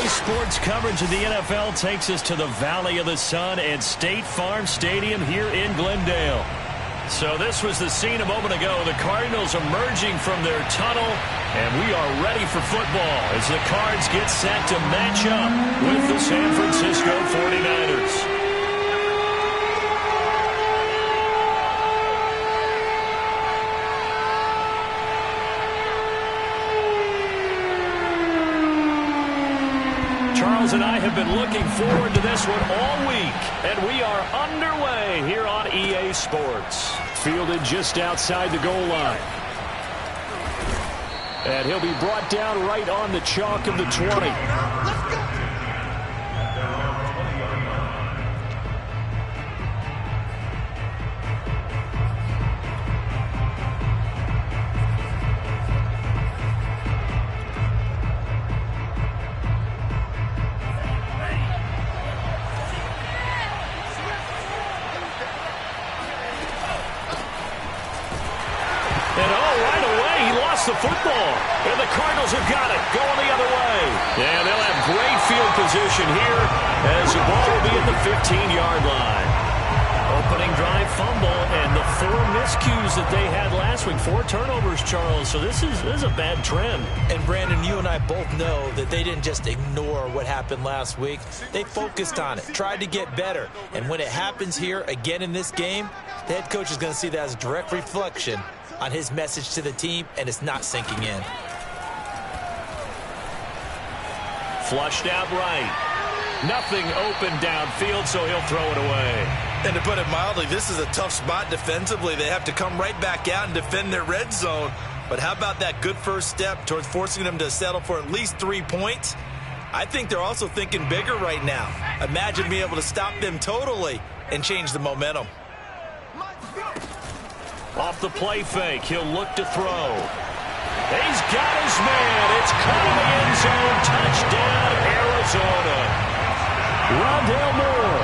Sports coverage of the NFL takes us to the Valley of the Sun at State Farm Stadium here in Glendale. So this was the scene a moment ago. The Cardinals emerging from their tunnel, and we are ready for football as the Cards get set to match up with the San Francisco 49ers. Charles and I have been looking forward to this one all week, and we are underway here on EA Sports. Fielded just outside the goal line. And he'll be brought down right on the chalk of the 20. Let's go. The football, and the Cardinals have got it going the other way. Yeah, they'll have great field position here as the ball will be at the 15-yard line. Opening drive fumble, and the 4 miscues that they had last week. 4 turnovers, Charles, so this is a bad trend. And Brandon, you and I both know that they didn't just ignore what happened last week. They focused on it, tried to get better, and when it happens here again in this game, the head coach is going to see that as a direct reflection on his message to the team, and it's not sinking in. Flushed out right. Nothing open downfield, so he'll throw it away. And to put it mildly, this is a tough spot defensively. They have to come right back out and defend their red zone. But how about that good first step towards forcing them to settle for at least 3 points? I think they're also thinking bigger right now. Imagine being able to stop them totally and change the momentum. Off the play fake, he'll look to throw. He's got his man. It's caught in the end zone. Touchdown, Arizona. Rondale Moore,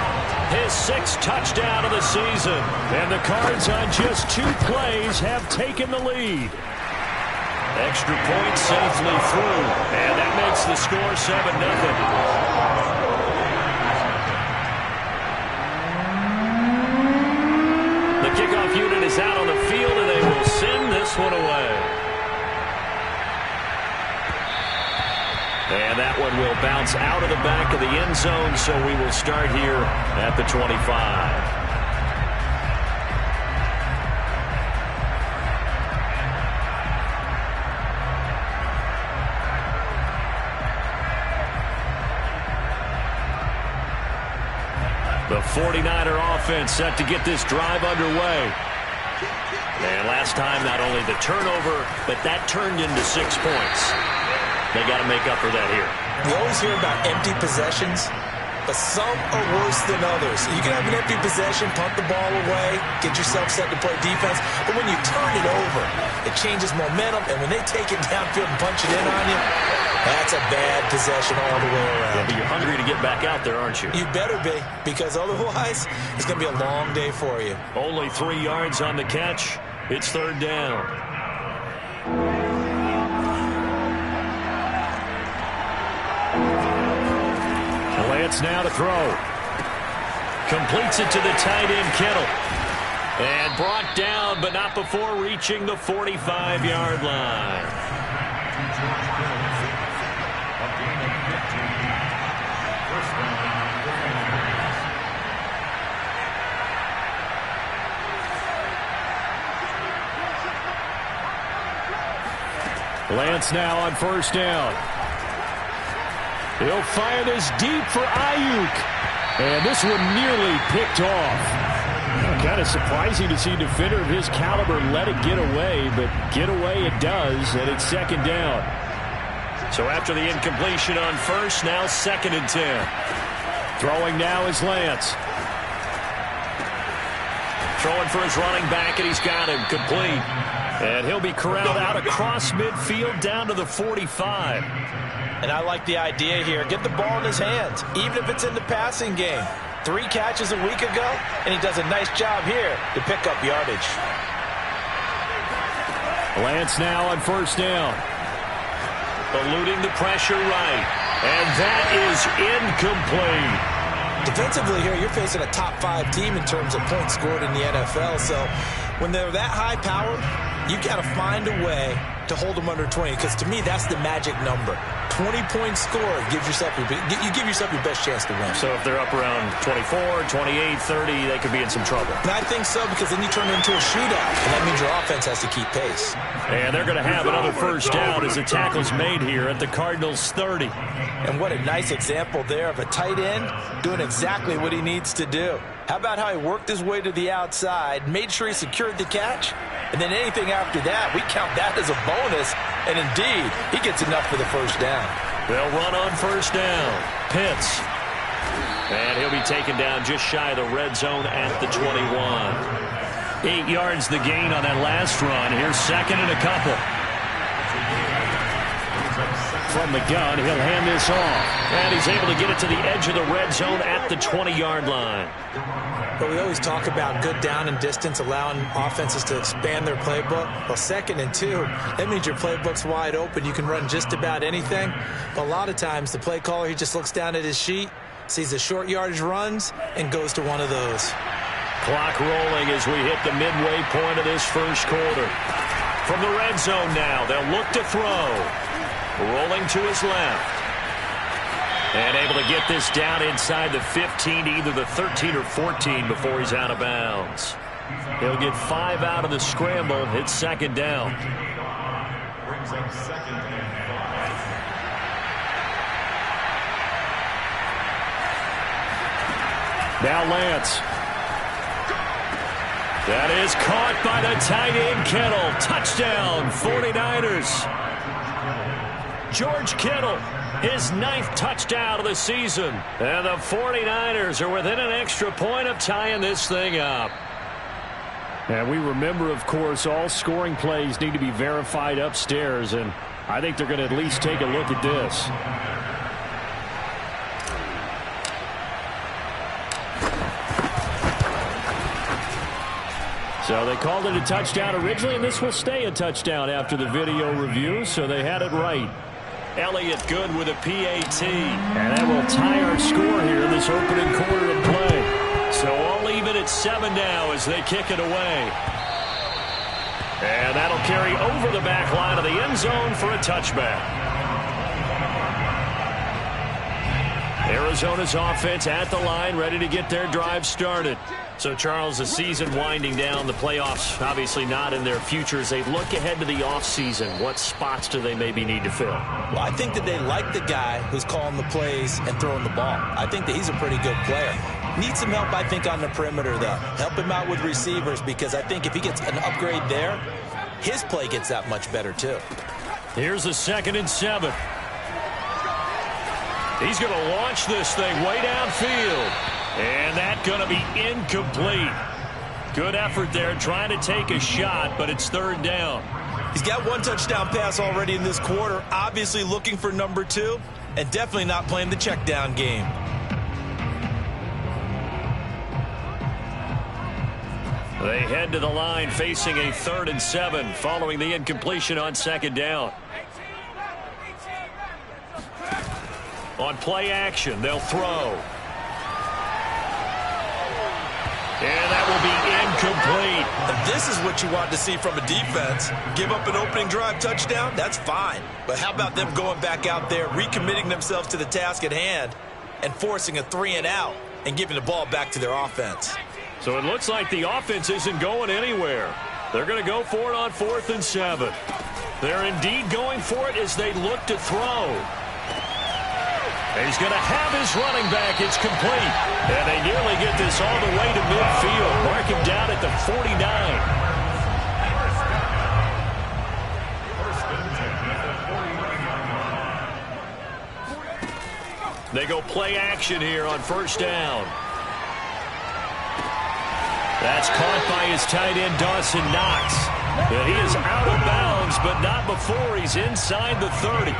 his 6th touchdown of the season. And the Cards on just 2 plays have taken the lead. Extra point safely through. And that makes the score 7-0. Kickoff unit is out on the field, and they will send this one away. And that one will bounce out of the back of the end zone, so we will start here at the 25. The 49er offense set to get this drive underway. And last time, not only the turnover, but that turned into 6 points. They got to make up for that here. We always hear about empty possessions, but some are worse than others. You can have an empty possession, punt the ball away, get yourself set to play defense, but when you turn it over, it changes momentum, and when they take it downfield and punch it in on you, that's a bad possession all the way around. Yeah, but you're hungry to get back out there, aren't you? You better be, because otherwise, it's going to be a long day for you. Only 3 yards on the catch. It's 3rd down. Lance now to throw. Completes it to the tight end, Kittle. And brought down, but not before reaching the 45-yard line. Lance now on 1st down. He'll fire this deep for Ayuk. And this one nearly picked off. Kind of surprising to see a defender of his caliber let it get away, but get away it does, and it's 2nd down. So after the incompletion on 1st, now 2nd and 10. Throwing now is Lance. Throwing for his running back, and he's got him complete. And he'll be corralled out across midfield down to the 45. And I like the idea here. Get the ball in his hands, even if it's in the passing game. 3 catches a week ago, and he does a nice job here to pick up yardage. Lance now on 1st down. Eluding the pressure right. And that is incomplete. Defensively here, you're facing a top 5 team in terms of points scored in the NFL. So when they're that high powered, you've got to find a way to hold them under 20. Because to me, that's the magic number. 20 points scored gives yourself you give yourself your best chance to win. So if they're up around 24, 28, 30, they could be in some trouble. And I think so, because then you turn it into a shootout, and that means your offense has to keep pace. And they're going to have another first down as the tackle's made here at the Cardinals' 30. And what a nice example there of a tight end doing exactly what he needs to do. How about how he worked his way to the outside, made sure he secured the catch, and then anything after that, we count that as a bonus. And indeed, he gets enough for the first down. They'll run on first down. Pitts. And he'll be taken down just shy of the red zone at the 21. 8 yards the gain on that last run. Here's second and a couple. From the gun, he'll hand this off. And he's able to get it to the edge of the red zone at the 20-yard line. But we always talk about good down and distance, allowing offenses to expand their playbook. Well, 2nd and 2, that means your playbook's wide open. You can run just about anything. But a lot of times, the play caller, he just looks down at his sheet, sees the short yardage runs, and goes to one of those. Clock rolling as we hit the midway point of this first quarter. From the red zone now, they'll look to throw. Rolling to his left. And able to get this down inside the 15 to either the 13 or 14 before he's out of bounds. He'll get 5 out of the scramble. It's second down. Now Lance. That is caught by the tight end Kittle. Touchdown, 49ers. George Kittle, his 9th touchdown of the season. And the 49ers are within an extra point of tying this thing up. And we remember, of course, all scoring plays need to be verified upstairs. And I think they're going to at least take a look at this. So they called it a touchdown originally, and this will stay a touchdown after the video review, so they had it right. Elliott good with a PAT. And that will tie our score here in this opening quarter of play. So all even at 7 now as they kick it away. And that'll carry over the back line of the end zone for a touchback. Arizona's offense at the line, ready to get their drive started. So, Charles, the season winding down, the playoffs obviously not in their future. As they look ahead to the offseason, what spots do they maybe need to fill? Well, I think that they like the guy who's calling the plays and throwing the ball. I think that he's a pretty good player. Needs some help, I think, on the perimeter, though. Help him out with receivers, because I think if he gets an upgrade there, his play gets that much better, too. Here's a 2nd and 7. He's going to launch this thing way downfield. And that's going to be incomplete. Good effort there trying to take a shot, but it's 3rd down. He's got 1 touchdown pass already in this quarter, obviously looking for number 2, and definitely not playing the check down game. They head to the line facing a 3rd and 7 following the incompletion on 2nd down. On play action, they'll throw. And that will be incomplete. And this is what you want to see from a defense. Give up an opening drive touchdown, that's fine. But how about them going back out there, recommitting themselves to the task at hand, and forcing a 3 and out, and giving the ball back to their offense. So it looks like the offense isn't going anywhere. They're going to go for it on 4th and 7. They're indeed going for it as they look to throw. He's going to have his running back. It's complete. And they nearly get this all the way to midfield. Mark him down at the 49. They go play action here on 1st down. That's caught by his tight end, Dawson Knox. And he is out of bounds, but not before he's inside the 30.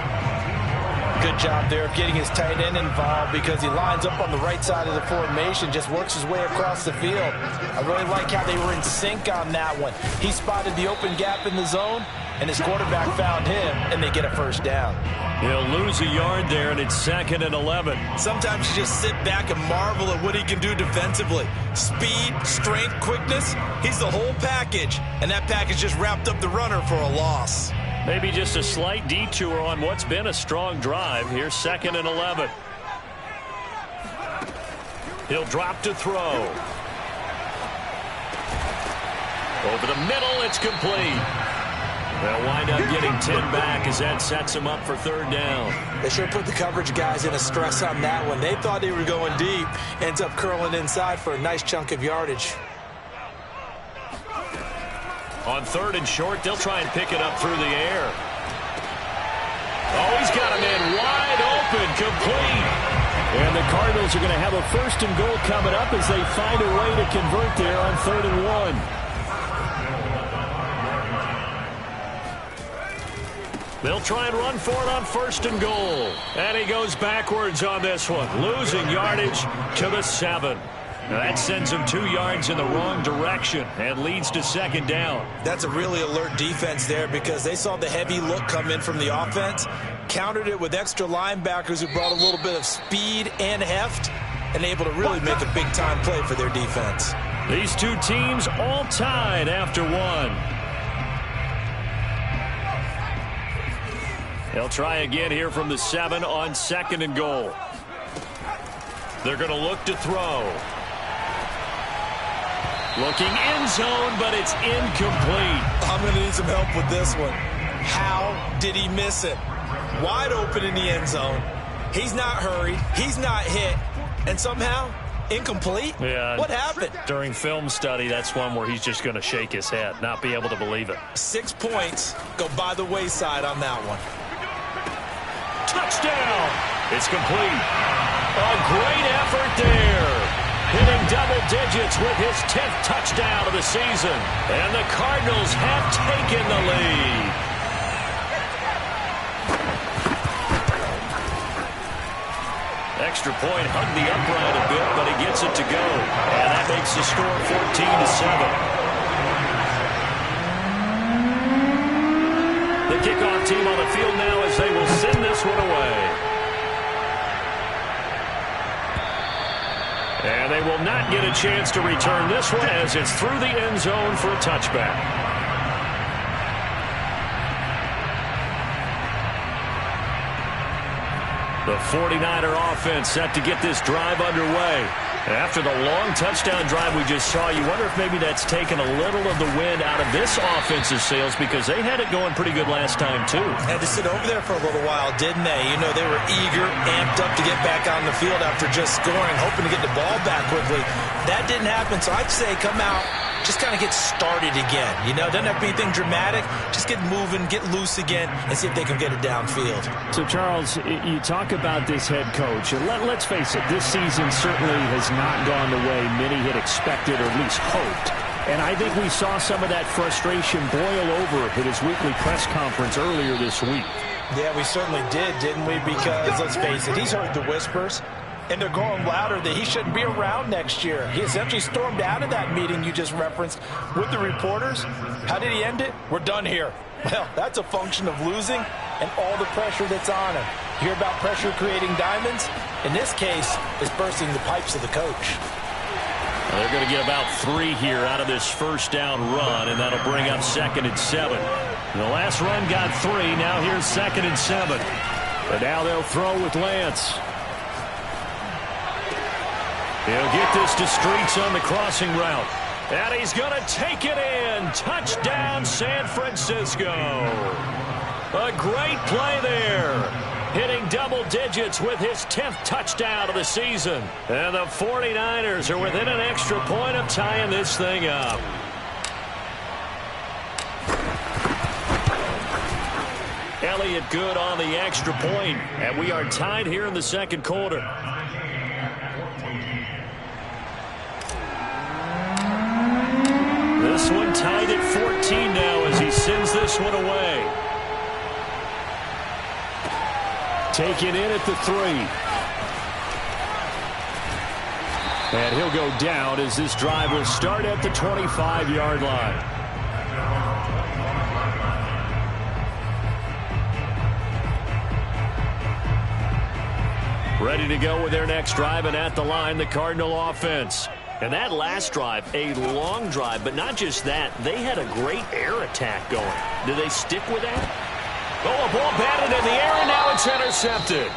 Good job there of getting his tight end involved, because he lines up on the right side of the formation, just works his way across the field. I really like how they were in sync on that one. He spotted the open gap in the zone, and his quarterback found him, and they get a first down. He'll lose a yard there, and it's 2nd and 11. Sometimes you just sit back and marvel at what he can do defensively. Speed, strength, quickness, he's the whole package, and that package just wrapped up the runner for a loss. Maybe just a slight detour on what's been a strong drive. Here's 2nd and 11. He'll drop to throw. Over the middle, it's complete. They'll wind up getting 10 back as that sets them up for 3rd down. They sure put the coverage guys in a stress on that one. They thought they were going deep. Ends up curling inside for a nice chunk of yardage. On 3rd and short, they'll try and pick it up through the air. Oh, he's got him in wide open, complete. And the Cardinals are going to have a 1st and goal coming up as they find a way to convert there on 3rd and 1. They'll try and run for it on 1st and goal. And he goes backwards on this one, losing yardage to the 7. Now that sends him 2 yards in the wrong direction and leads to 2nd down. That's a really alert defense there because they saw the heavy look come in from the offense, countered it with extra linebackers who brought a little bit of speed and heft, and able to really make a big-time play for their defense. These 2 teams all tied after 1. They'll try again here from the 7 on 2nd and goal. They're going to look to throw. Looking end zone, but it's incomplete. I'm going to need some help with this one. How did he miss it? Wide open in the end zone. He's not hurried. He's not hit. And somehow, incomplete? Yeah. What happened? During film study, that's one where he's just going to shake his head, not be able to believe it. 6 points go by the wayside on that one. Touchdown! It's complete. A great effort there. Hitting double digits with his 10th touchdown of the season. And the Cardinals have taken the lead. Extra point hugged the upright a bit, but he gets it to go. And that makes the score 14-7. The kickoff team on the field now as they will send this one away. And they will not get a chance to return this one as it's through the end zone for a touchback. The 49er offense set to get this drive underway. After the long touchdown drive we just saw, you wonder if maybe that's taken a little of the wind out of this offensive sails because they had it going pretty good last time, too. Had to sit over there for a little while, didn't they? You know, they were eager, amped up to get back on the field after just scoring, hoping to get the ball back quickly. That didn't happen, so I'd say come out, just kind of get started again. You know, doesn't have to be anything dramatic. Just get moving, get loose again, and see if they can get it downfield. So, Charles, you talk about this head coach, and let's face it, this season certainly has not gone the way many had expected or at least hoped. And I think we saw some of that frustration boil over at his weekly press conference earlier this week. Yeah, we certainly did, didn't we? Because, let's face it, he's heard the whispers. And they're going louder that he shouldn't be around next year. He essentially stormed out of that meeting you just referenced with the reporters. How did he end it? We're done here. Well, that's a function of losing and all the pressure that's on him. You hear about pressure creating diamonds? In this case, it's bursting the pipes of the coach. Well, they're going to get about 3 here out of this first down run, and that'll bring up 2nd and 7. The last run got 3. Now here's 2nd and 7. And now they'll throw with Lance. He'll get this to Streets on the crossing route. And he's going to take it in. Touchdown, San Francisco. A great play there. Hitting double digits with his 10th touchdown of the season. And the 49ers are within an extra point of tying this thing up. Elliott good on the extra point. And we are tied here in the second quarter. This one tied at 14 now as he sends this one away. Taken in at the 3. And he'll go down as this drive will start at the 25-yard line. Ready to go with their next drive, and at the line, the Cardinal offense. And that last drive, a long drive, but not just that. They had a great air attack going. Do they stick with that? Oh, a ball batted in the air, and now it's intercepted.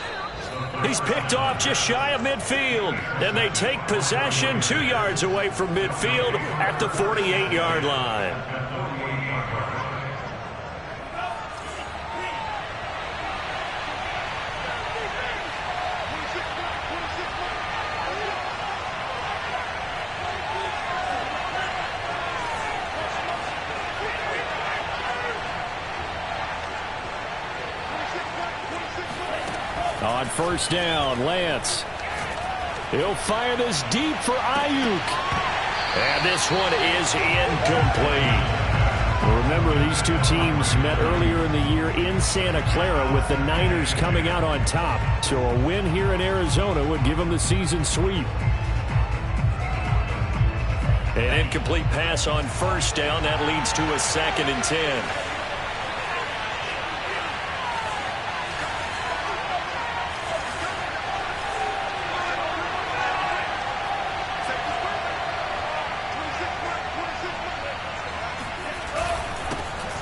He's picked off just shy of midfield. And they take possession 2 yards away from midfield at the 48-yard line. On first down, Lance. He'll fire this deep for Ayuk. And this one is incomplete. Well, remember, these two teams met earlier in the year in Santa Clara with the Niners coming out on top. So a win here in Arizona would give them the season sweep. An incomplete pass on first down. That leads to a 2nd and 10.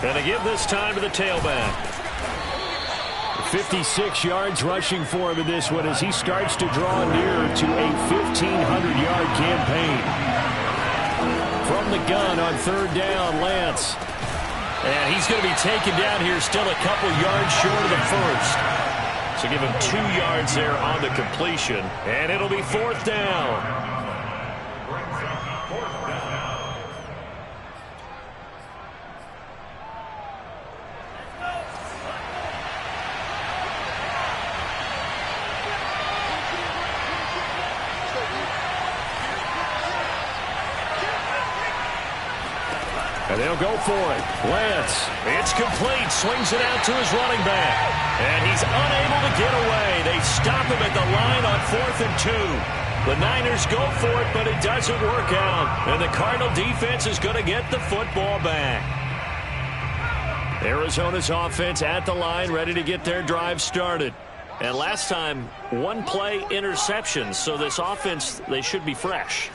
And they give this time to the tailback. 56 yards rushing for him in this one as he starts to draw nearer to a 1,500-yard campaign. From the gun on third down, Lance. And he's going to be taken down here, still a couple yards short of the first. So give him 2 yards there on the completion. And it'll be 4th down. And they'll go for it. Lance, it's complete. Swings it out to his running back. And he's unable to get away. They stop him at the line on 4th and 2. The Niners go for it, but it doesn't work out. And the Cardinal defense is going to get the football back. Arizona's offense at the line, ready to get their drive started. And last time, 1-play interception, so this offense, they should be fresh.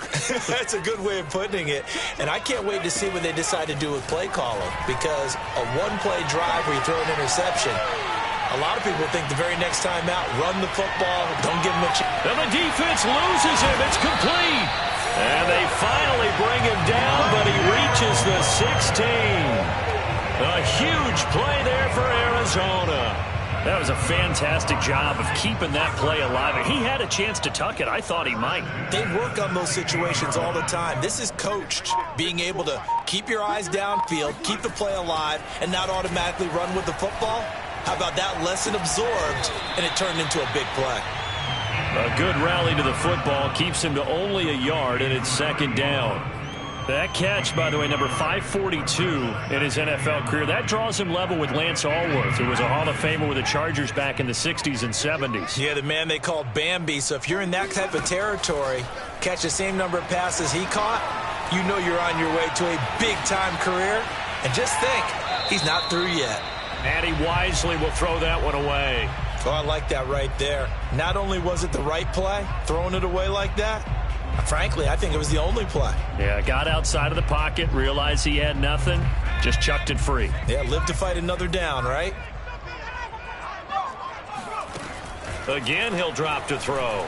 That's a good way of putting it. And I can't wait to see what they decide to do with play calling, because a 1-play drive where you throw an interception, a lot of people think the very next time out, run the football, don't give them a chance. And the defense loses him. It's complete. And they finally bring him down, but he reaches the 16. A huge play there for Arizona. That was a fantastic job of keeping that play alive. And he had a chance to tuck it. I thought he might. They work on those situations all the time. This is coached, being able to keep your eyes downfield, keep the play alive, and not automatically run with the football. How about that lesson absorbed, and it turned into a big play. A good rally to the football keeps him to only a yard, and it's 2nd down. That catch, by the way, number 542 in his NFL career, that draws him level with Lance Allworth, who was a Hall of Famer with the Chargers back in the 60s and 70s. Yeah, the man they called Bambi. So if you're in that type of territory, catch the same number of passes he caught, you know you're on your way to a big-time career. And just think, he's not through yet. And he wisely will throw that one away. Oh, I like that right there. Not only was it the right play, throwing it away like that, frankly, I think it was the only play. Yeah, got outside of the pocket, realized he had nothing, just chucked it free. Yeah, live to fight another down, right? Again, he'll drop to throw.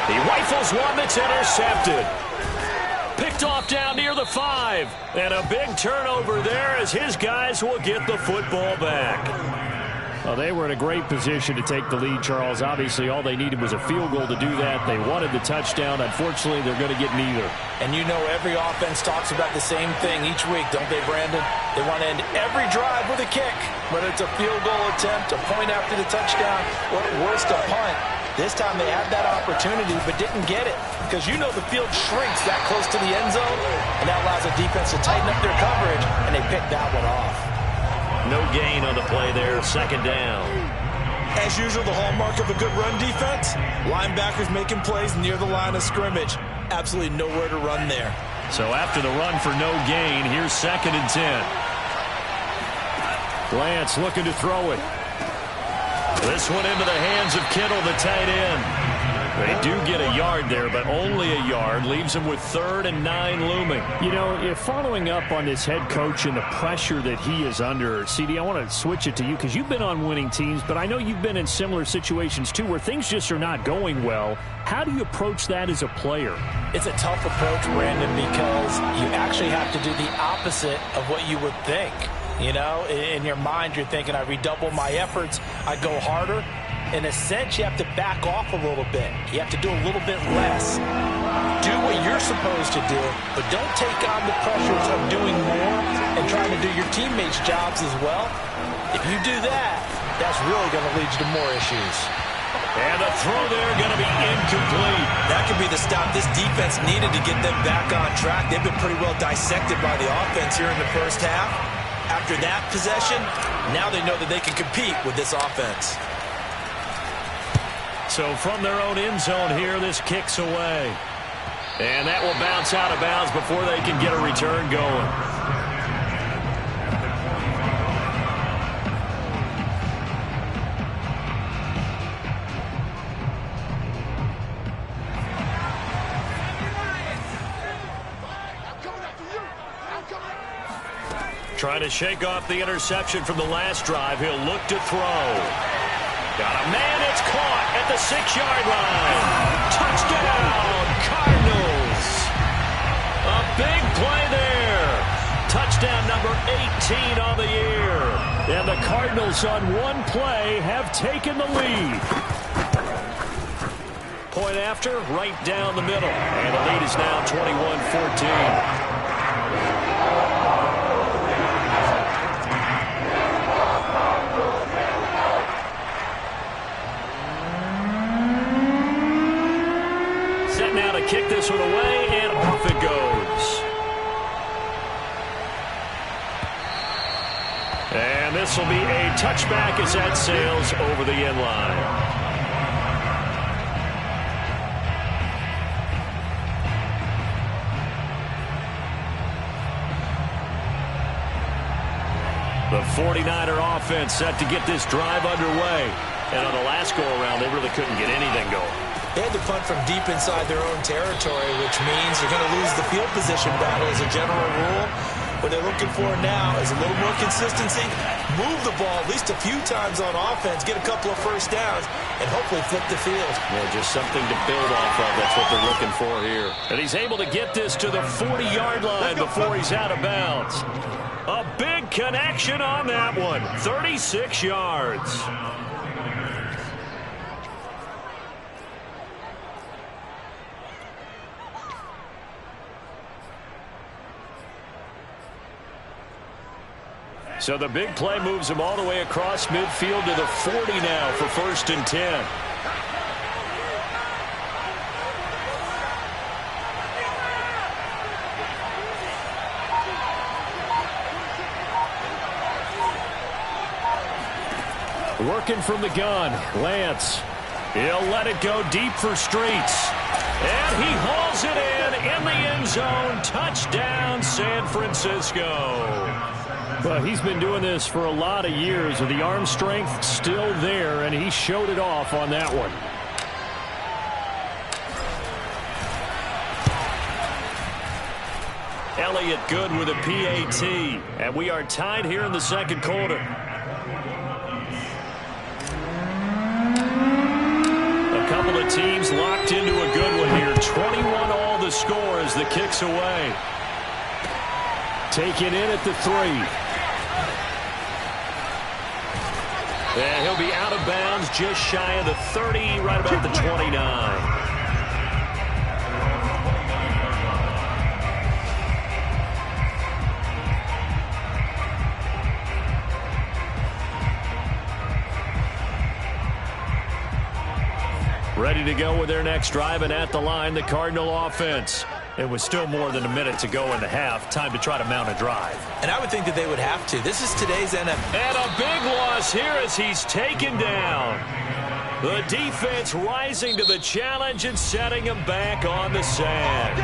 He rifles one that's intercepted. Picked off down near the 5. And a big turnover there as his guys will get the football back. Well, they were in a great position to take the lead, Charles. Obviously, all they needed was a field goal to do that. They wanted the touchdown. Unfortunately, they're going to get neither. And you know every offense talks about the same thing each week, don't they, Brandon? They want to end every drive with a kick, whether it's a field goal attempt, a point after the touchdown, or at worst, a punt. This time they had that opportunity but didn't get it, because you know the field shrinks that close to the end zone, and that allows the defense to tighten up their coverage, and they picked that one off. No gain on the play there, 2nd down. As usual, the hallmark of a good run defense, linebackers making plays near the line of scrimmage. Absolutely nowhere to run there. So after the run for no gain, here's 2nd and 10. Lance looking to throw it. This one into the hands of Kittle, the tight end. They do get a yard there, but only a yard. Leaves them with 3rd and 9 looming. You know, if following up on this head coach and the pressure that he is under, CD, I want to switch it to you because you've been on winning teams, but I know you've been in similar situations too where things just are not going well. How do you approach that as a player? It's a tough approach, Brandon, because you actually have to do the opposite of what you would think. You know, in your mind, you're thinking, I redouble my efforts, I go harder. In a sense, you have to back off a little bit. You have to do a little bit less. Do what you're supposed to do, but don't take on the pressures of doing more and trying to do your teammates' jobs as well. If you do that, that's really going to lead you to more issues. And the throw there going to be incomplete. That could be the stop this defense needed to get them back on track. They've been pretty well dissected by the offense here in the first half. After that possession, now they know that they can compete with this offense. So from their own end zone here, this kicks away. And that will bounce out of bounds before they can get a return going. Trying to shake off the interception from the last drive. He'll look to throw. Got a man, it's caught at the 6-yard line. Touchdown, Cardinals. A big play there. Touchdown number 18 on the year. And the Cardinals on one play have taken the lead. Point after, right down the middle. And the lead is now 21-14. Now to kick this one away, and off it goes. And this will be a touchback as that sails over the end line. The 49er offense set to get this drive underway. And on the last go-around, they really couldn't get anything going. They had to punt from deep inside their own territory, which means they're going to lose the field position battle as a general rule. What they're looking for now is a little more consistency, move the ball at least a few times on offense, get a couple of first downs, and hopefully flip the field. Yeah, just something to build off of. That's what they're looking for here. And he's able to get this to the 40-yard line before he's out of bounds. A big connection on that one. 36 yards. So the big play moves him all the way across midfield to the 40 now for 1st and 10. Working from the gun, Lance. He'll let it go deep for Streets. And he hauls it in the end zone. Touchdown, San Francisco. Well, he's been doing this for a lot of years, with the arm strength still there, and he showed it off on that one. Elliott good with a PAT, and we are tied here in the second quarter. A couple of teams locked into a good one here. 21 all the score as the kick's away. Taken in at the 3. And he'll be out of bounds just shy of the 30, right about the 29. Ready to go with their next drive, and at the line, the Cardinal offense. It was still more than a minute to go in the half. Time to try to mount a drive. And I would think that they would have to. This is today's NFL. And a big loss here as he's taken down. The defense rising to the challenge and setting him back on the sand.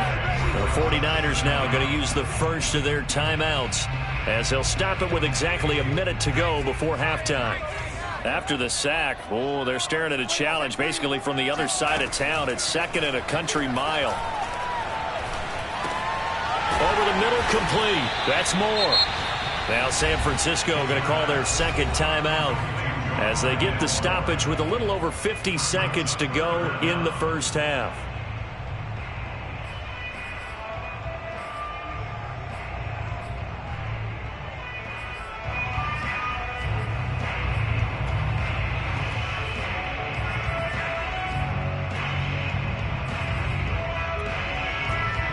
The 49ers now going to use the first of their timeouts as they'll stop it with exactly a minute to go before halftime. After the sack, oh, they're staring at a challenge basically from the other side of town. It's 2nd and a country mile. Over the middle, complete. That's more. Now San Francisco going to call their 2nd timeout as they get the stoppage with a little over 50 seconds to go in the first half.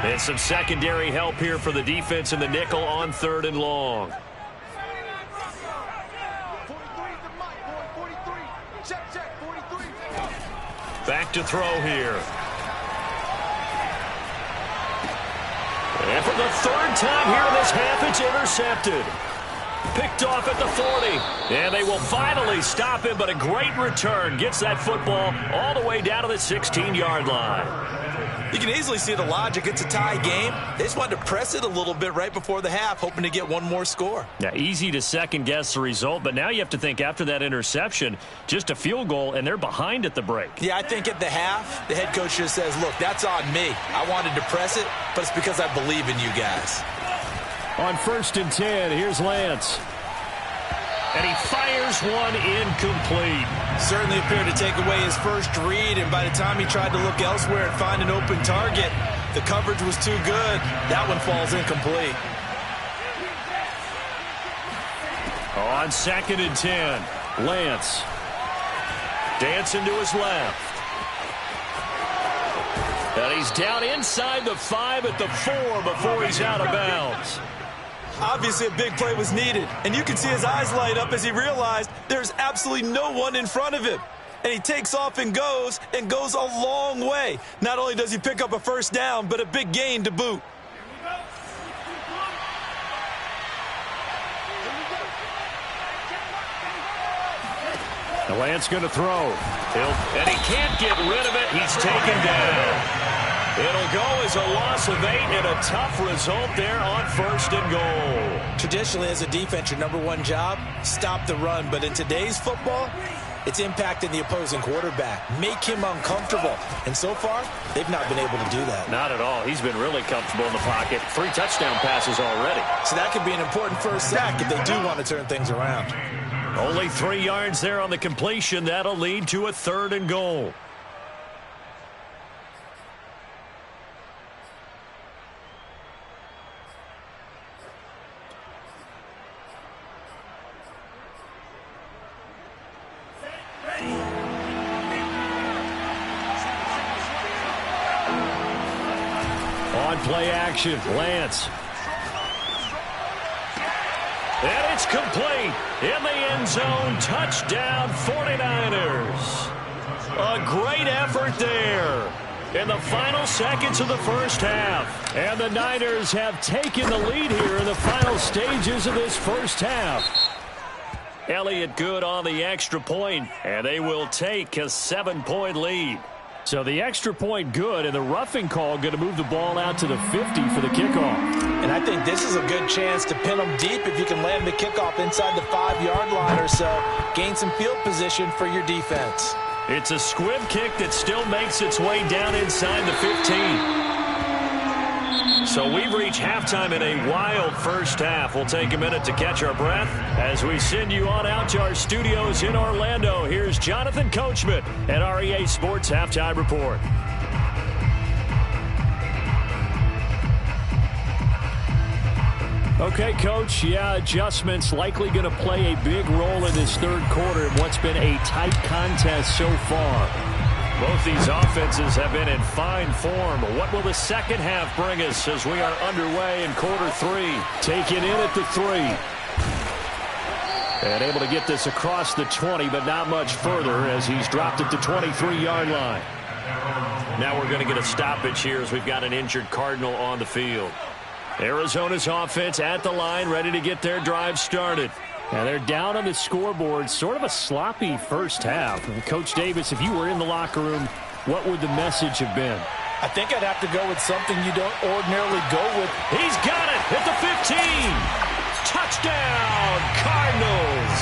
And some secondary help here for the defense in the nickel on 3rd and long. Back to throw here. And for the 3rd time here in this half, it's intercepted. Picked off at the 40. And they will finally stop him, but a great return. Gets that football all the way down to the 16-yard line. You can easily see the logic. It's a tie game. They just wanted to press it a little bit right before the half, hoping to get one more score. Yeah, easy to second-guess the result, but now you have to think after that interception, just a field goal, and they're behind at the break. Yeah, I think at the half, the head coach just says, look, that's on me. I wanted to press it, but it's because I believe in you guys. On 1st and 10, here's Lance. And he fires one incomplete. Certainly appeared to take away his first read, and by the time he tried to look elsewhere and find an open target, the coverage was too good. That one falls incomplete. On 2nd and 10, Lance. Dancing to his left. And he's down inside the 5 at the 4 before he's out of bounds. Obviously, a big play was needed, and you can see his eyes light up as he realized there's absolutely no one in front of him. And he takes off and goes a long way. Not only does he pick up a first down, but a big gain to boot. The Lance going to throw. And he can't get rid of it. He's taken down. It'll go as a loss of 8 and a tough result there on 1st and goal. Traditionally, as a defense, your number one job, stop the run. But in today's football, it's impacting the opposing quarterback. Make him uncomfortable. And so far, they've not been able to do that. Not at all. He's been really comfortable in the pocket. 3 touchdown passes already. So that could be an important first sack if they do want to turn things around. Only 3 yards there on the completion. That'll lead to a 3rd and goal. Play action, Lance. And it's complete in the end zone. Touchdown, 49ers. A great effort there in the final seconds of the first half. And the Niners have taken the lead here in the final stages of this first half. Elliott good on the extra point, and they will take a 7-point lead. So the extra point good, and the roughing call going to move the ball out to the 50 for the kickoff. And I think this is a good chance to pin them deep if you can land the kickoff inside the 5-yard line or so. Gain some field position for your defense. It's a squib kick that still makes its way down inside the 15. So we've reached halftime in a wild first half. We'll take a minute to catch our breath as we send you on out to our studios in Orlando. Here's Jonathan Coachman at REA Sports Halftime Report. Okay, Coach, yeah, adjustments likely going to play a big role in this third quarter in what's been a tight contest so far. Both these offenses have been in fine form. What will the second half bring us as we are underway in quarter 3? Taken in at the 3. And able to get this across the 20, but not much further as he's dropped at the 23-yard line. Now we're going to get a stoppage here as we've got an injured Cardinal on the field. Arizona's offense at the line, ready to get their drive started. And they're down on the scoreboard. Sort of a sloppy first half. And Coach Davis, if you were in the locker room, what would the message have been? I think I'd have to go with something you don't ordinarily go with. He's got it at the 15. Touchdown, Cardinals.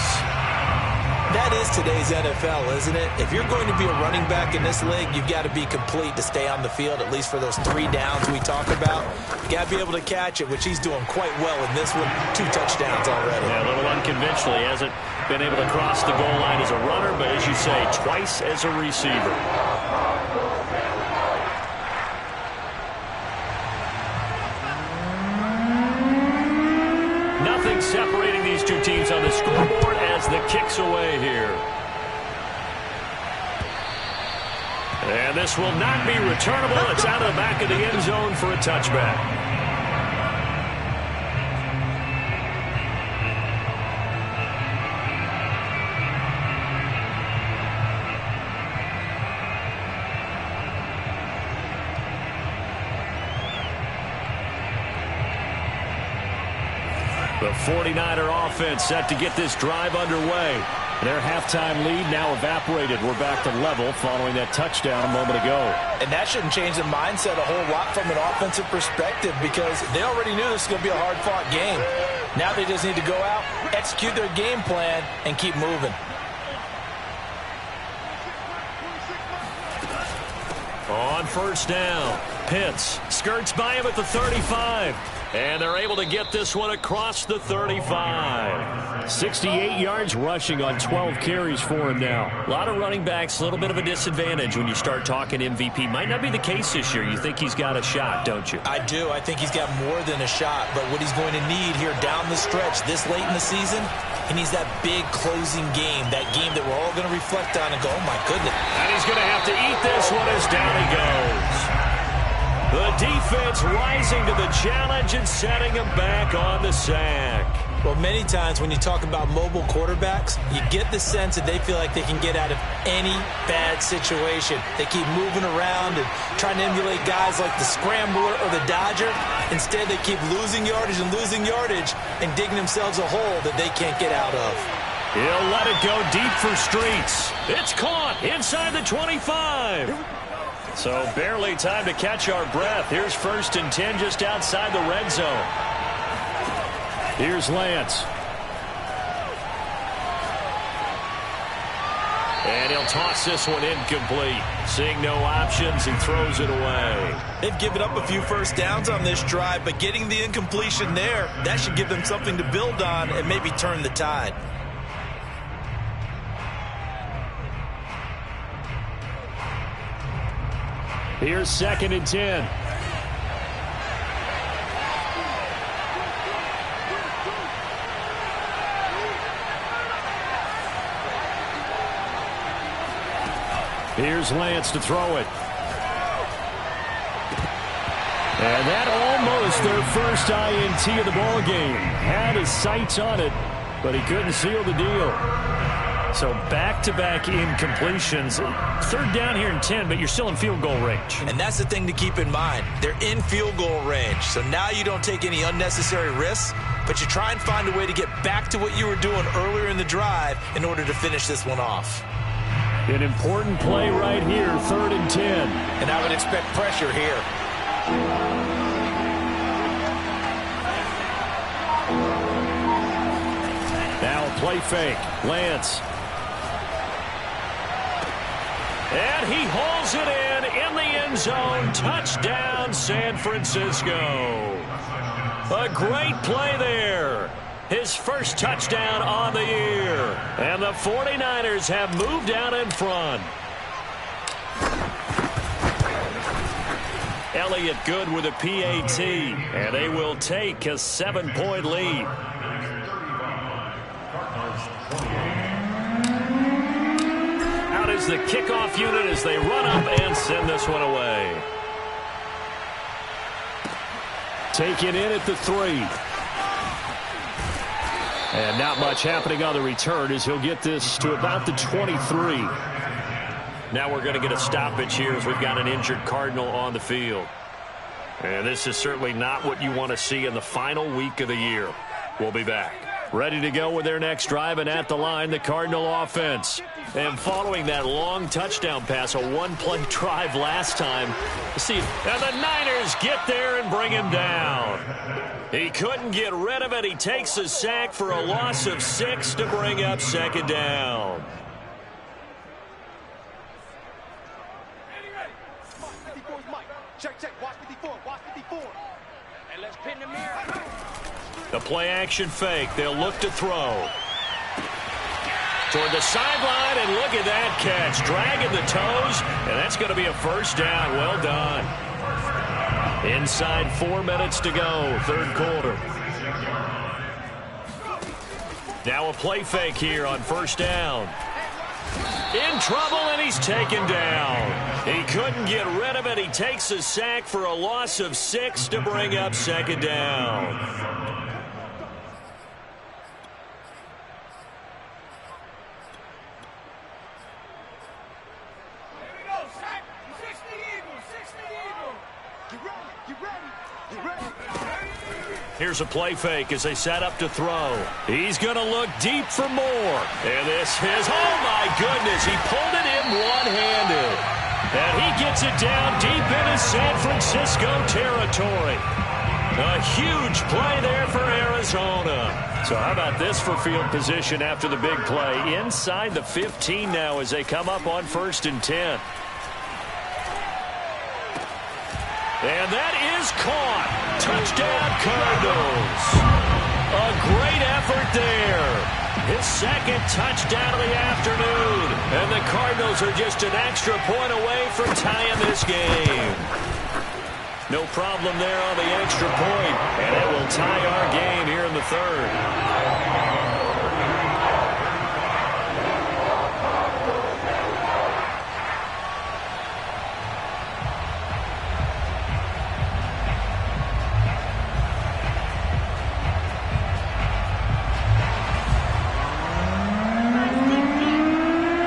that is today's NFL, isn't it? If you're going to be a running back in this league, you've got to be complete to stay on the field, at least for those 3 downs we talk about. You got to be able to catch it, which he's doing quite well in this one. 2 touchdowns already. Yeah, a little unconventionally. Hasn't been able to cross the goal line as a runner, but as you say, twice as a receiver. Nothing separating these two teams on the scoreboard as the kick's away here. And this will not be returnable. It's out of the back of the end zone for a touchback. The 49er offense set to get this drive underway. Their halftime lead now evaporated. We're back to level following that touchdown a moment ago. And that shouldn't change the mindset a whole lot from an offensive perspective because they already knew this was going to be a hard-fought game. Now they just need to go out, execute their game plan, and keep moving. On first down, Pitts skirts by him at the 35. And they're able to get this one across the 35. 68 yards rushing on 12 carries for him now. A lot of running backs, a little bit of a disadvantage when you start talking MVP. Might not be the case this year. You think he's got a shot, don't you? I do. I think he's got more than a shot. But what he's going to need here down the stretch this late in the season, he needs that big closing game, that game that we're all going to reflect on and go, oh, my goodness. And he's going to have to eat this one as down he goes. The defense rising to the challenge and setting him back on the sack. Well, many times when you talk about mobile quarterbacks, you get the sense that they feel like they can get out of any bad situation. They keep moving around and trying to emulate guys like the Scrambler or the Dodger. Instead, they keep losing yardage and digging themselves a hole that they can't get out of. He'll let it go deep for Streets. It's caught inside the 25. So barely time to catch our breath. Here's 1st and 10 just outside the red zone. Here's Lance. And he'll toss this one incomplete. Seeing no options, he throws it away. They've given up a few first downs on this drive, but getting the incompletion there, that should give them something to build on and maybe turn the tide. Here's 2nd and 10. Here's Lance to throw it. And that almost their first INT of the ball game. Had his sights on it, but he couldn't seal the deal. So back-to-back incompletions. 3rd down here and 10, but you're still in field goal range. And that's the thing to keep in mind. They're in field goal range. So now you don't take any unnecessary risks, but you try and find a way to get back to what you were doing earlier in the drive in order to finish this one off. An important play right here, 3rd and 10. And I would expect pressure here. Now a play fake. Lance. And he hauls it in the end zone. Touchdown, San Francisco. A great play there. His first touchdown on the year. And the 49ers have moved out in front. Elliott good with a PAT. And they will take a 7-point lead. Out is the kickoff unit as they run up and send this one away. Taken in at the 3. And not much happening on the return as he'll get this to about the 23. Now we're going to get a stoppage here as we've got an injured Cardinal on the field. And this is certainly not what you want to see in the final week of the year. We'll be back. Ready to go with their next drive, and at the line, the Cardinal offense. And following that long touchdown pass, a one-play drive last time. See, and the Niners get there and bring him down. He couldn't get rid of it. He takes a sack for a loss of 6 to bring up second down. Check, watch 54, watch 54. And let's pin the mirror. The play action fake. They'll look to throw. Toward the sideline, and look at that catch. Dragging the toes, and that's going to be a first down. Well done. Inside 4 minutes to go, third quarter. Now a play fake here on first down. In trouble, and he's taken down. He couldn't get rid of it. He takes a sack for a loss of 6 to bring up second down. Here's a play fake as they set up to throw. He's going to look deep for more. And this is, oh my goodness, he pulled it in one-handed. And he gets it down deep into San Francisco territory. A huge play there for Arizona. So how about this for field position after the big play? Inside the 15 now as they come up on 1st and 10. And that is caught. Touchdown, Cardinals. A great effort there. His second touchdown of the afternoon. And the Cardinals are just an extra point away from tying this game. No problem there on the extra point. And it will tie our game here in the third.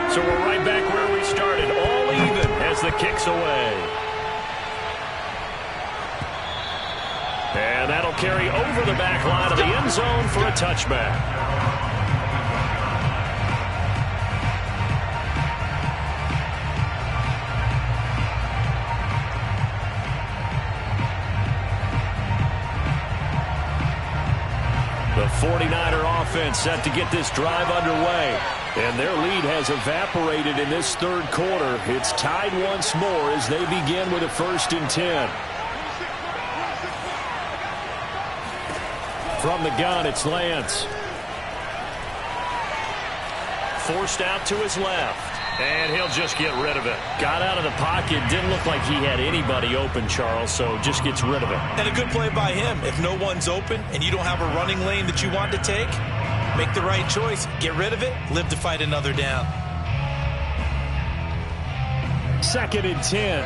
So we're right back where we started, all even as the kick's away. And that'll carry over the back line of the end zone for a touchback. The 49er offense set to get this drive underway. And their lead has evaporated in this third quarter. It's tied once more as they begin with a 1st and 10. From the gun, it's Lance. Forced out to his left. And he'll just get rid of it. Got out of the pocket. Didn't look like he had anybody open, Charles, so just gets rid of it. And a good play by him. If no one's open and you don't have a running lane that you want to take, make the right choice. Get rid of it. Live to fight another down. 2nd and 10.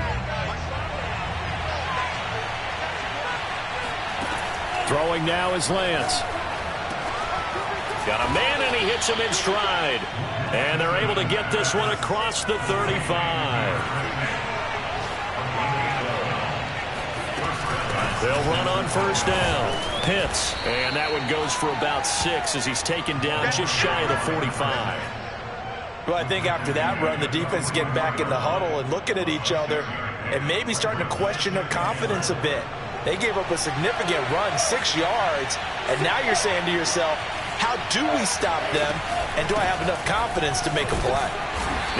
Throwing now is Lance. Got a man, and he hits him in stride. And they're able to get this one across the 35. They'll run on 1st down. Pitts, and that one goes for about 6 as he's taken down just shy of the 45. Well, I think after that run, the defense is getting back in the huddle and looking at each other and maybe starting to question their confidence a bit. They gave up a significant run, 6 yards, and now you're saying to yourself, how do we stop them, and do I have enough confidence to make a play?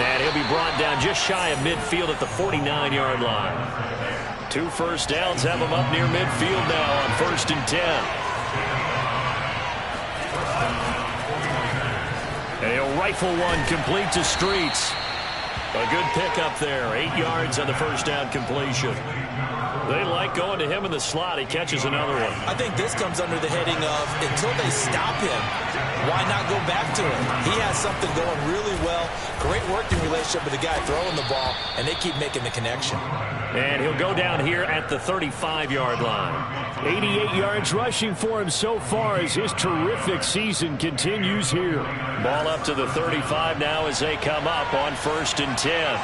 And he'll be brought down just shy of midfield at the 49-yard line. 2 first downs have him up near midfield now on 1st and 10. And he'll rifle one complete to Streets. A good pickup there. 8 yards on the first down completion. They like going to him in the slot. He catches another one. I think this comes under the heading of until they stop him, why not go back to him? He has something going really well. Great working relationship with the guy throwing the ball, and they keep making the connection. And he'll go down here at the 35-yard line. 88 yards rushing for him so far as his terrific season continues here. Ball up to the 35 now as they come up on 1st and 10.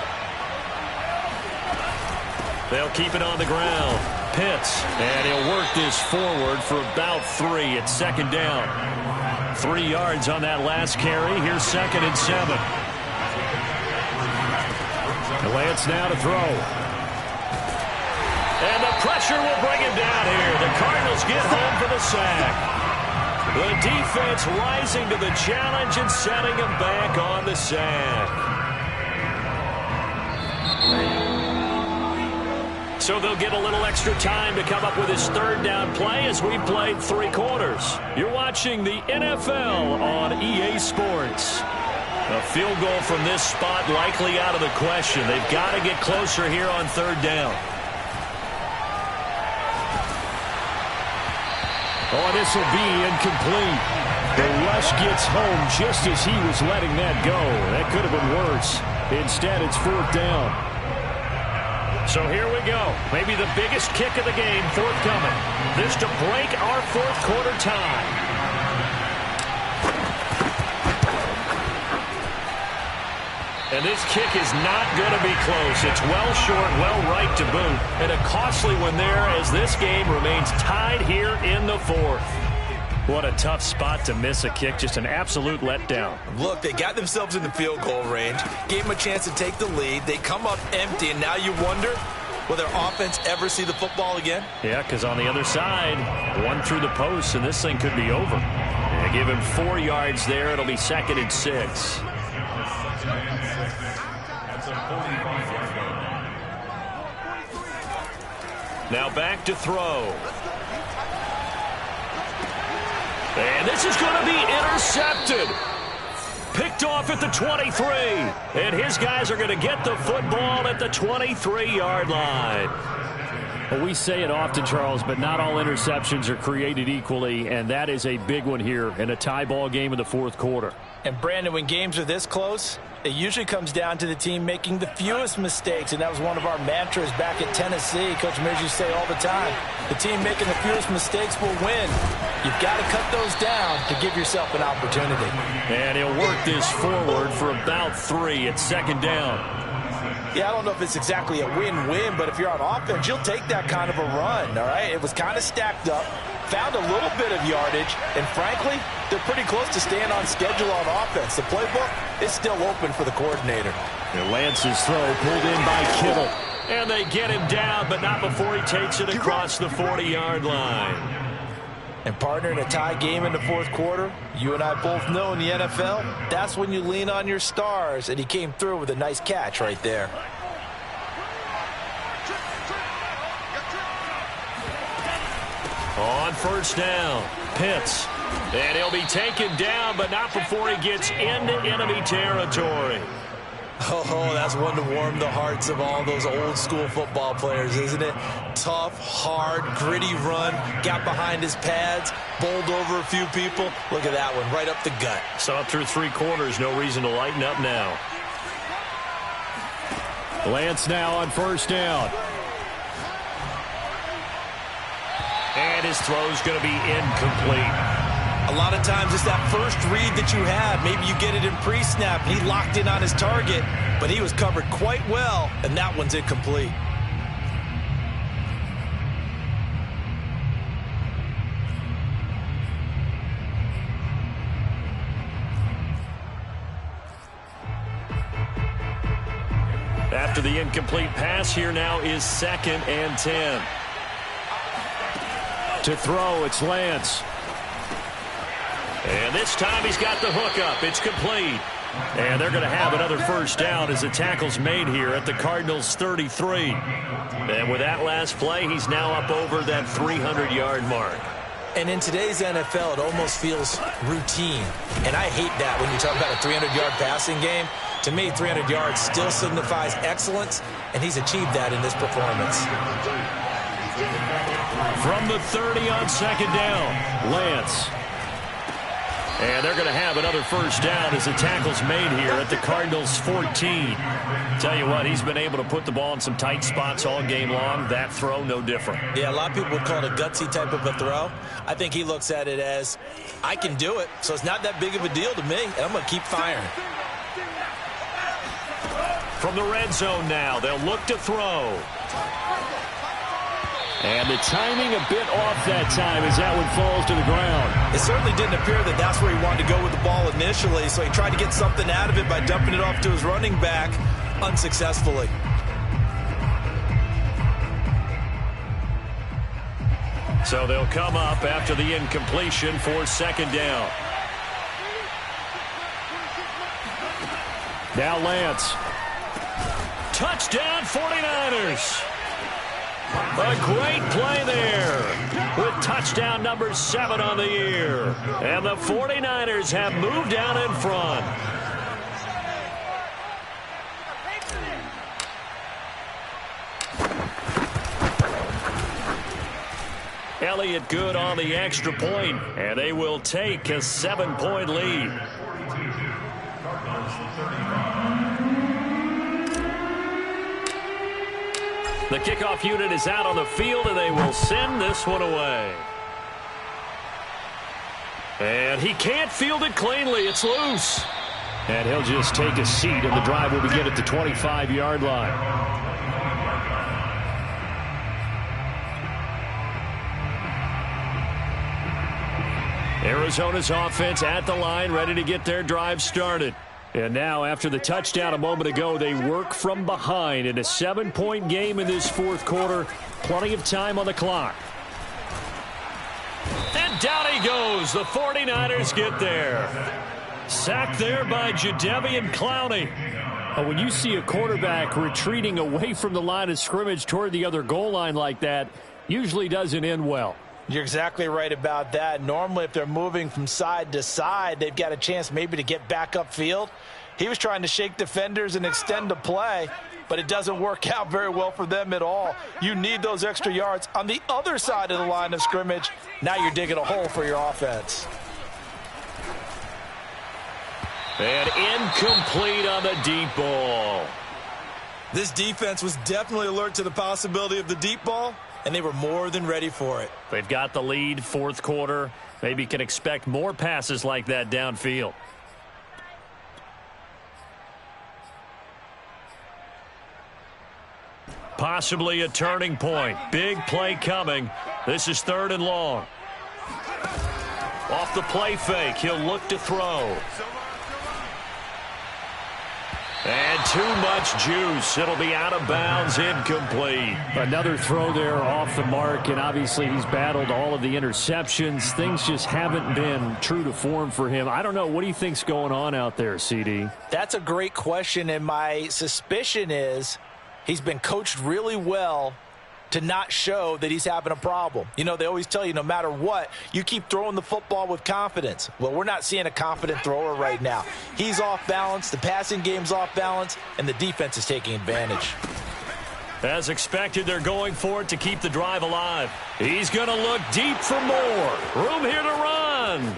They'll keep it on the ground. Pitts, and he'll work this forward for about 3 at 2nd down. 3 yards on that last carry. Here's 2nd and 7. Lance now to throw. And the pressure will bring him down here. The Cardinals get home for the sack. The defense rising to the challenge and setting him back on the sack. So they'll get a little extra time to come up with his 3rd down play as we played 3 quarters. You're watching the NFL on EA Sports. A field goal from this spot likely out of the question. They've got to get closer here on 3rd down. Oh, this will be incomplete. The rush gets home just as he was letting that go. That could have been worse. Instead, it's 4th down. So here we go. Maybe the biggest kick of the game forthcoming. This to break our 4th quarter tie. And this kick is not going to be close. It's well short, well right to boot. And a costly one there as this game remains tied here in the 4th. What a tough spot to miss a kick. Just an absolute letdown. Look, they got themselves in the field goal range. Gave them a chance to take the lead. They come up empty, and now you wonder, will their offense ever see the football again? Yeah, because on the other side, one through the post, and this thing could be over. They give him 4 yards there. It'll be 2nd and 6. Now back to throw. And this is going to be intercepted. Picked off at the 23. And his guys are going to get the football at the 23-yard line. Well, we say it often, Charles, but not all interceptions are created equally, and that is a big one here in a tie ball game in the 4th quarter. And, Brandon, when games are this close, it usually comes down to the team making the fewest mistakes, and that was one of our mantras back at Tennessee. Coach Mears used to say all the time, the team making the fewest mistakes will win. You've got to cut those down to give yourself an opportunity. And he'll work this forward for about 3 at 2nd down. Yeah, I don't know if it's exactly a win-win, but if you're on offense, you'll take that kind of a run, all right? It was kind of stacked up, found a little bit of yardage, and frankly, they're pretty close to staying on schedule on offense. The playbook is still open for the coordinator. And Lance's throw pulled in by Kittle. And they get him down, but not before he takes it across the 40-yard line. And, partner, in a tie game in the 4th quarter, you and I both know in the NFL, that's when you lean on your stars, and he came through with a nice catch right there. On 1st down, Pitts. And he'll be taken down, but not before he gets into enemy territory. Oh, that's one to warm the hearts of all those old-school football players, isn't it? Tough, hard, gritty run, got behind his pads, bowled over a few people. Look at that one, right up the gut. So up through 3 quarters, no reason to lighten up now. Lance now on 1st down. And his throw's going to be incomplete. A lot of times it's that first read that you have. Maybe you get it in pre-snap. He locked in on his target, but he was covered quite well, and that one's incomplete. After the incomplete pass, here now is 2nd and 10. To throw, it's Lance. And this time he's got the hook up. It's complete. And they're going to have another 1st down as the tackle's made here at the Cardinals' 33. And with that last play, he's now up over that 300-yard mark. And in today's NFL, it almost feels routine. And I hate that when you talk about a 300-yard passing game. To me, 300 yards still signifies excellence, and he's achieved that in this performance. From the 30 on 2nd down, Lance. And they're going to have another 1st down as the tackle's made here at the Cardinals' 14. Tell you what, he's been able to put the ball in some tight spots all game long. That throw, no different. Yeah, a lot of people would call it a gutsy type of a throw. I think he looks at it as, I can do it, so it's not that big of a deal to me, and I'm going to keep firing. From the red zone now, they'll look to throw. And the timing a bit off that time as that one falls to the ground. It certainly didn't appear that that's where he wanted to go with the ball initially, so he tried to get something out of it by dumping it off to his running back unsuccessfully. So they'll come up after the incompletion for second down. Now Lance. Touchdown 49ers. A great play there with touchdown number 7 on the year. And the 49ers have moved down in front. Elliott good on the extra point, and they will take a 7-point lead. The kickoff unit is out on the field, and they will send this one away. And he can't field it cleanly. It's loose. And he'll just take a seat, and the drive will begin at the 25-yard line. Arizona's offense at the line, ready to get their drive started. And now, after the touchdown a moment ago, they work from behind in a 7-point game in this fourth quarter. Plenty of time on the clock. And down he goes. The 49ers get there. Sacked there by Jadeveon Clowney. When you see a quarterback retreating away from the line of scrimmage toward the other goal line like that, usually doesn't end well. You're exactly right about that. Normally, if they're moving from side to side, they've got a chance maybe to get back upfield. He was trying to shake defenders and extend the play, but it doesn't work out very well for them at all. You need those extra yards on the other side of the line of scrimmage. Now you're digging a hole for your offense. And incomplete on the deep ball. This defense was definitely alert to the possibility of the deep ball, and they were more than ready for it. They've got the lead, fourth quarter. Maybe can expect more passes like that downfield. Possibly a turning point. Big play coming. This is 3rd and long. Off the play fake, he'll look to throw. And too much juice. It'll be out of bounds, incomplete. Another throw there off the mark, and obviously he's battled all of the interceptions. Things just haven't been true to form for him. I don't know. What do you think's going on out there, CD? That's a great question, and my suspicion is he's been coached really well to not show that he's having a problem. You know, they always tell you no matter what, you keep throwing the football with confidence. Well, we're not seeing a confident thrower right now. He's off balance, the passing game's off balance, and the defense is taking advantage. As expected, they're going for it to keep the drive alive. He's going to look deep for more. Room here to run.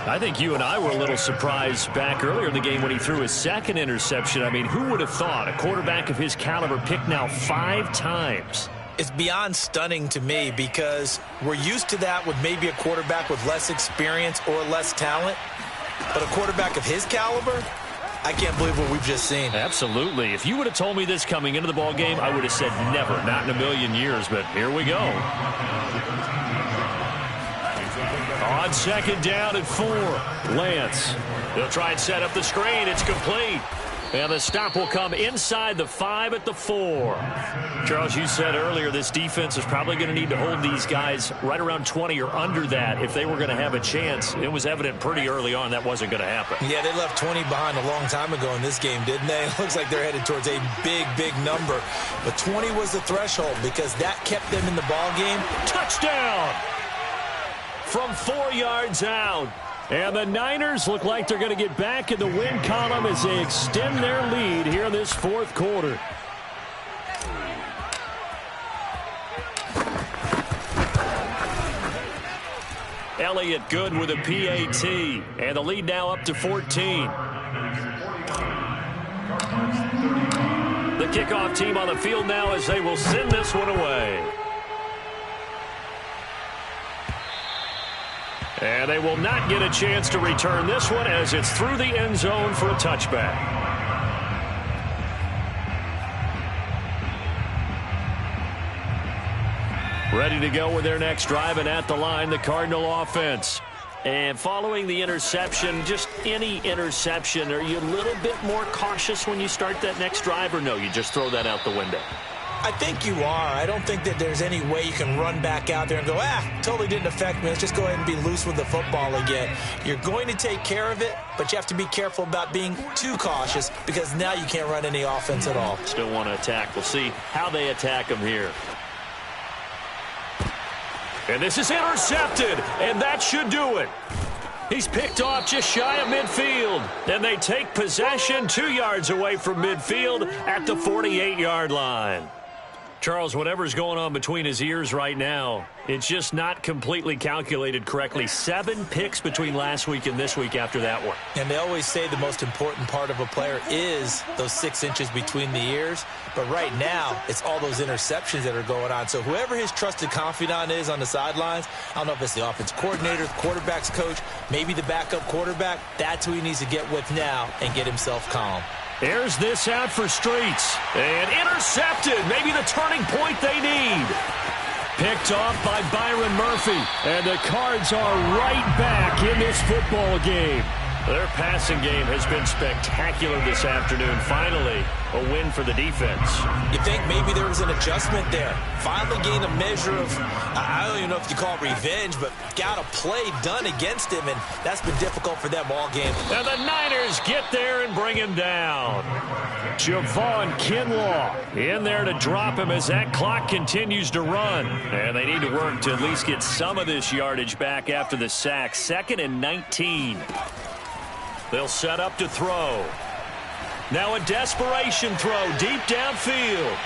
I think you and I were a little surprised back earlier in the game when he threw his second interception. I mean, who would have thought a quarterback of his caliber picked now 5 times? It's beyond stunning to me because we're used to that with maybe a quarterback with less experience or less talent. But a quarterback of his caliber, I can't believe what we've just seen. Absolutely. If you would have told me this coming into the ball game, I would have said never, not in a million years. But here we go. On second down and 4, Lance. They'll try and set up the screen. It's complete. And the stop will come inside the 5 at the 4. Charles, you said earlier this defense is probably going to need to hold these guys right around 20 or under that if they were going to have a chance. It was evident pretty early on that wasn't going to happen. Yeah, they left 20 behind a long time ago in this game, didn't they? It looks like they're headed towards a big, big number. But 20 was the threshold because that kept them in the ball game. Touchdown! From 4 yards out. And the Niners look like they're going to get back in the win column as they extend their lead here in this fourth quarter. Elliott good with a PAT. And the lead now up to 14. The kickoff team on the field now as they will send this one away. And they will not get a chance to return this one as it's through the end zone for a touchback. Ready to go with their next drive, and at the line, the Cardinal offense. And following the interception, just any interception, are you a little bit more cautious when you start that next drive, or no, you just throw that out the window? I think you are. I don't think that there's any way you can run back out there and go, totally didn't affect me. Let's just go ahead and be loose with the football again. You're going to take care of it, but you have to be careful about being too cautious because now you can't run any offense at all. Still want to attack. We'll see how they attack them here. And this is intercepted, and that should do it. He's picked off just shy of midfield. And they take possession 2 yards away from midfield at the 48-yard line. Charles, whatever's going on between his ears right now, it's just not completely calculated correctly. 7 picks between last week and this week after that one. And they always say the most important part of a player is those 6 inches between the ears. But right now, it's all those interceptions that are going on. So whoever his trusted confidant is on the sidelines, I don't know if it's the offense coordinator, the quarterback's coach, maybe the backup quarterback, that's who he needs to get with now and get himself calm. There's this out for Streets. And intercepted. Maybe the turning point they need. Picked off by Byron Murphy. And the Cards are right back in this football game. Their passing game has been spectacular this afternoon. Finally, a win for the defense. You think maybe there was an adjustment there. Finally gained a measure of, I don't even know if you call it revenge, but got a play done against him, and that's been difficult for them all game. And the Niners get there and bring him down. Javon Kinlaw in there to drop him as that clock continues to run. And they need to work to at least get some of this yardage back after the sack. 2nd and 19. They'll set up to throw. Now a desperation throw deep downfield.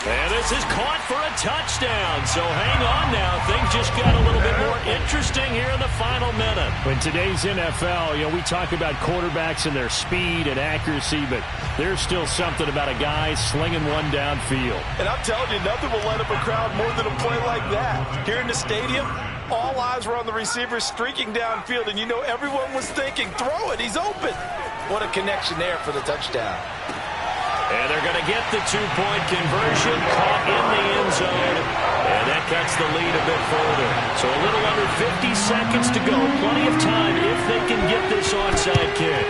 And this is caught for a touchdown. So hang on now. Things just got a little bit more interesting here in the final minute. In today's NFL, we talk about quarterbacks and their speed and accuracy, but there's still something about a guy slinging one downfield. And I'm telling you, nothing will light up a crowd more than a play like that. Here in the stadium, all eyes were on the receiver streaking downfield, and everyone was thinking, throw it, he's open. What a connection there for the touchdown. And they're going to get the 2-point conversion, caught in the end zone, and that cuts the lead a bit further. So a little under 50 seconds to go. Plenty of time if they can get this onside kick.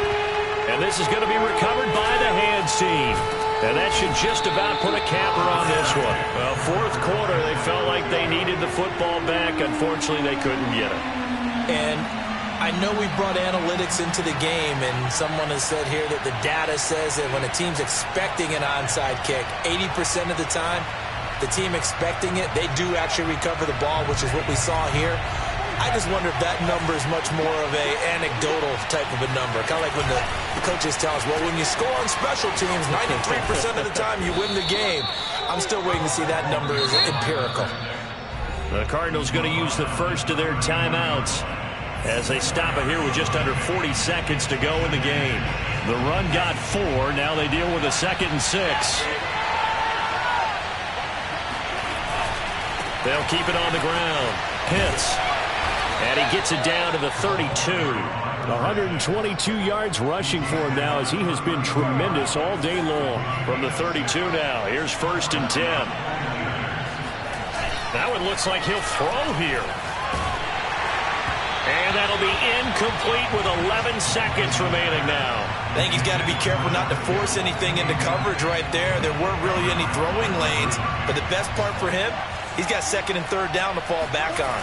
And this is going to be recovered by the hands team. And that should just about put a capper on this one. Well, 4th quarter, they felt like they needed the football back. Unfortunately, they couldn't get it. And I know we brought analytics into the game, and someone has said here that the data says that when a team's expecting an onside kick, 80% of the time, the team expecting it, they do actually recover the ball, which is what we saw here. I just wonder if that number is much more of a anecdotal type of a number. Kind of like when the coaches tell us, well, when you score on special teams, 93% of the time you win the game. I'm still waiting to see that number is empirical. The Cardinals going to use the first of their timeouts as they stop it here with just under 40 seconds to go in the game. The run got 4. Now they deal with a 2nd and 6. They'll keep it on the ground. Pitts. And he gets it down to the 32. 122 yards rushing for him now as he has been tremendous all day long. From the 32 now. Here's 1st and 10. That one looks like he'll throw here. And that'll be incomplete with 11 seconds remaining now. I think he's got to be careful not to force anything into coverage right there. There weren't really any throwing lanes. But the best part for him, he's got 2nd and 3rd down to fall back on.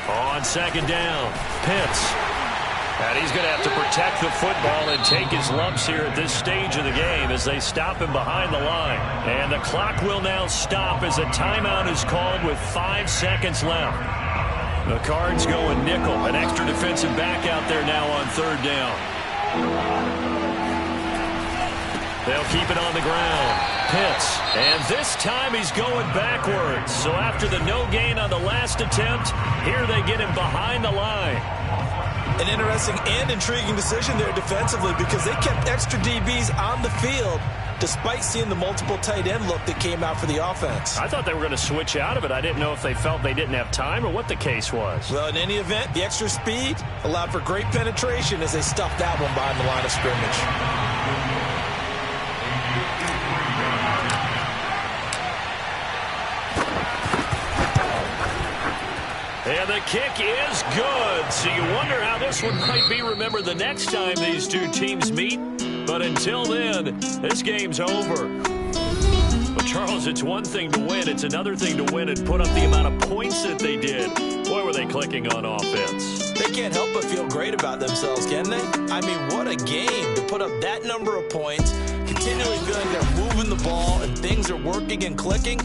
On 2nd down, Pitts. And he's going to have to protect the football and take his lumps here at this stage of the game as they stop him behind the line. And the clock will now stop as a timeout is called with 5 seconds left. The Cards going nickel. An extra defensive back out there now on 3rd down. They'll keep it on the ground. Pitts. And this time he's going backwards. So after the no gain on the last attempt, here they get him behind the line. An interesting and intriguing decision there defensively because they kept extra DBs on the field despite seeing the multiple tight end look that came out for the offense. I thought they were going to switch out of it. I didn't know if they felt they didn't have time or what the case was. Well, in any event, the extra speed allowed for great penetration as they stuffed that one behind the line of scrimmage. And the kick is good. So you wonder how this one might be remembered the next time these two teams meet. But until then, this game's over. But Charles, it's one thing to win. It's another thing to win and put up the amount of points that they did. Boy, were they clicking on offense. They can't help but feel great about themselves, can they? I mean, what a game to put up that number of points, continually feeling they're moving the ball and things are working and clicking.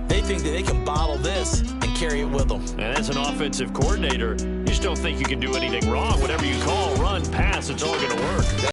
They think that they can bottle this and carry it with them. And as an offensive coordinator, you just don't think you can do anything wrong. Whatever you call, run, pass, it's all going to work.